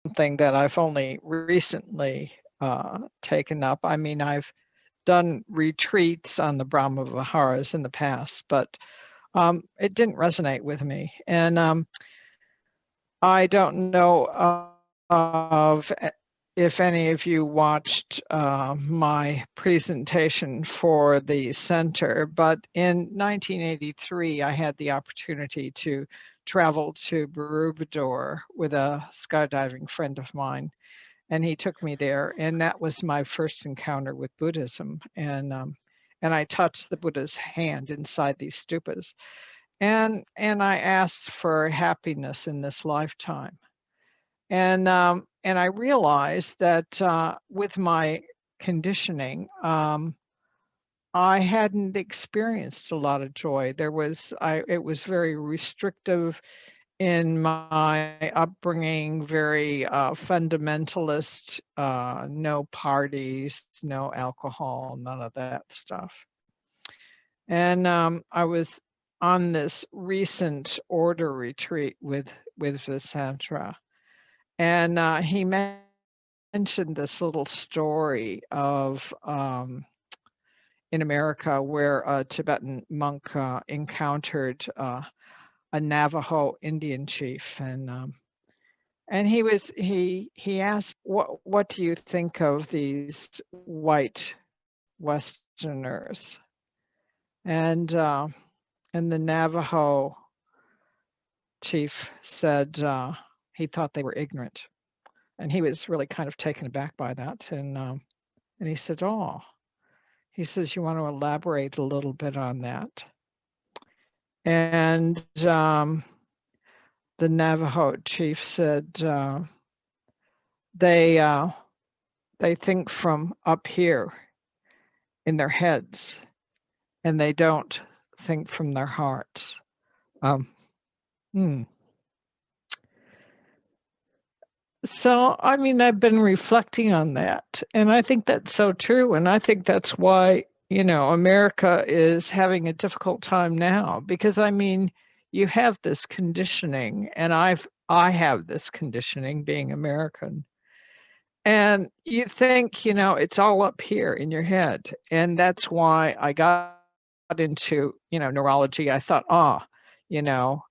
something that I've only recently taken up. I mean, I've done retreats on the Brahma Viharas in the past, but it didn't resonate with me. And I don't know of if any of you watched my presentation for the center, but in 1983, I had the opportunity to travel to Borobudur with a skydiving friend of mine, and he took me there, and that was my first encounter with Buddhism. And I touched the Buddha's hand inside these stupas, and I asked for happiness in this lifetime. And I realized that with my conditioning, I hadn't experienced a lot of joy. It was very restrictive in my upbringing, very fundamentalist, no parties, no alcohol, none of that stuff. And I was on this recent order retreat with Visantra, and he mentioned this little story of in America where a Tibetan monk encountered a Navajo Indian chief, and he asked, what do you think of these white Westerners? And and the Navajo chief said he thought they were ignorant, and he was really kind of taken aback by that. And he said, "Oh," he says, "you want to elaborate a little bit on that?" And the Navajo chief said, they think from up here in their heads, and they don't think from their hearts." Um, hmm. So, I mean, I've been reflecting on that, and I think that's so true. And I think that's why, America is having a difficult time now, because I mean, you have this conditioning, and I have this conditioning being American. And you think, it's all up here in your head. And that's why I got into, neurology. I thought, you know,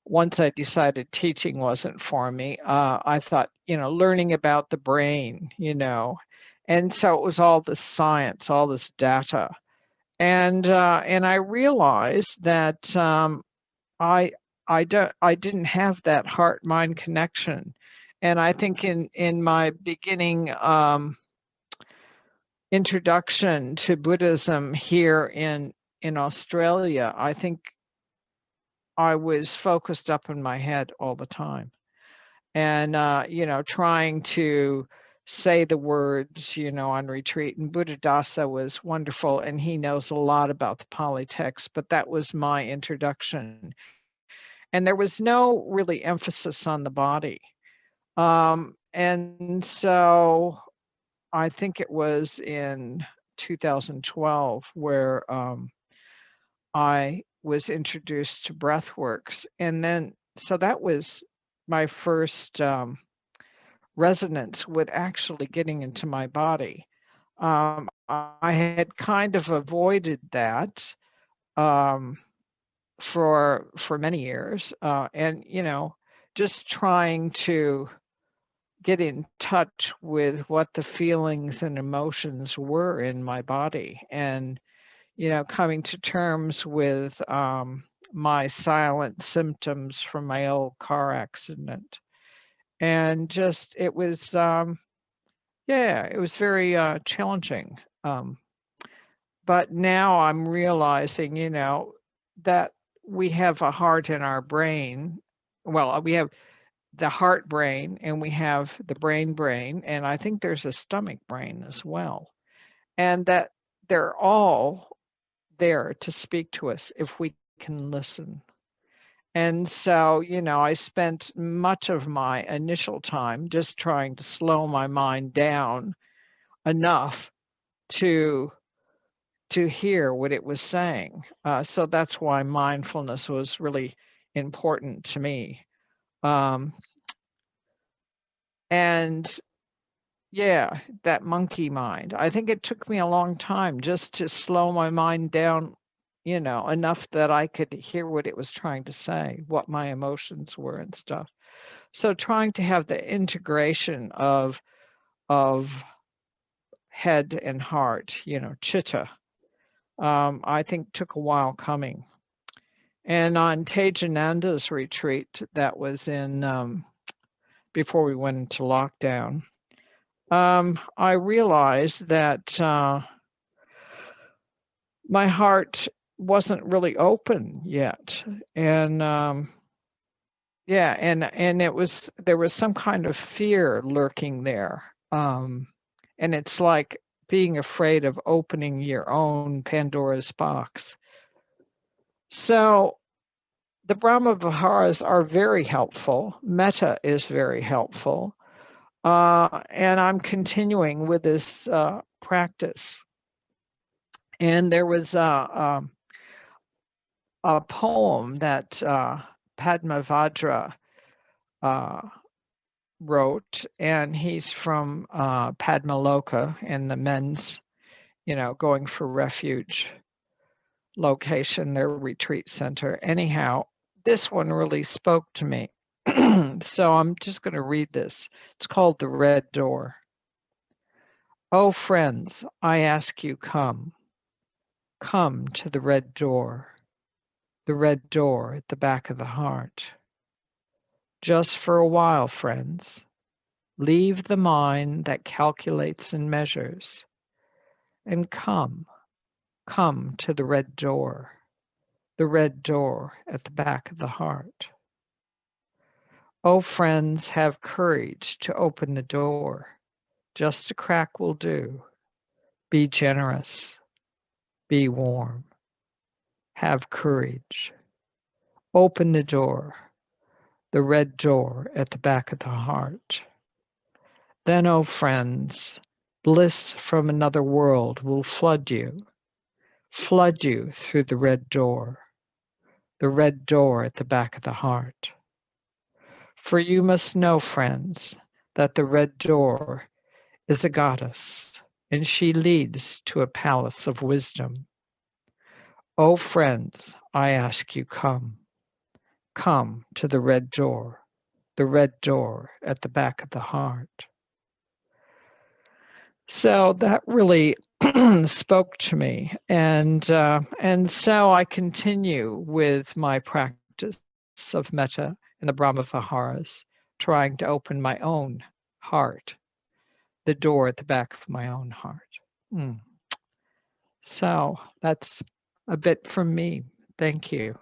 once I decided teaching wasn't for me, I thought, learning about the brain, and so it was all this science, all this data, and I realized that I I didn't have that heart mind connection, and I think in my beginning introduction to Buddhism here in Australia, I think I was focused up in my head all the time. And trying to say the words, on retreat. And Buddhadasa was wonderful, and he knows a lot about the Pali text, but that was my introduction. And there was no really emphasis on the body. And so I think it was in 2012 where I was introduced to breathworks. And then, so that was my first resonance with actually getting into my body. I had kind of avoided that for many years, and just trying to get in touch with what the feelings and emotions were in my body, and coming to terms with my silent symptoms from my old car accident. And just it was yeah, it was very challenging. But now I'm realizing, that we have a heart in our brain. Well, we have the heart brain, and we have the brain, and I think there's a stomach brain as well. And that they're all there to speak to us if we can listen. And so, I spent much of my initial time just trying to slow my mind down enough to hear what it was saying. So that's why mindfulness was really important to me. Um, And yeah, that monkey mind. I think it took me a long time just to slow my mind down, enough that I could hear what it was trying to say, what my emotions were and stuff. So trying to have the integration of head and heart, chitta, I think took a while coming. And on Tejananda's retreat, that was in before we went into lockdown, I realized that my heart wasn't really open yet, and yeah, and there was some kind of fear lurking there, and it's like being afraid of opening your own Pandora's box. So the Brahma Viharas are very helpful. Metta is very helpful. And I'm continuing with this practice. And there was a poem that Padmavajra wrote, and he's from Padmaloka and the men's, going for refuge location, their retreat center. Anyhow, this one really spoke to me. So I'm just going to read this. It's called The Red Door. Oh, friends, I ask you, come to the red door at the back of the heart. Just for a while, friends, leave the mind that calculates and measures, and come to the red door at the back of the heart. Oh, friends, have courage to open the door. Just a crack will do. Be generous. Be warm. Have courage. Open the red door at the back of the heart. Then, oh friends, bliss from another world will flood you through the red door at the back of the heart. For you must know, friends, that the red door is a goddess, and she leads to a palace of wisdom. Oh, friends, I ask you, come to the red door at the back of the heart. So that really spoke to me, and so I continue with my practice of metta and the Brahma Viharas, trying to open my own heart, the door at the back of my own heart. So that's a bit from me. Thank you.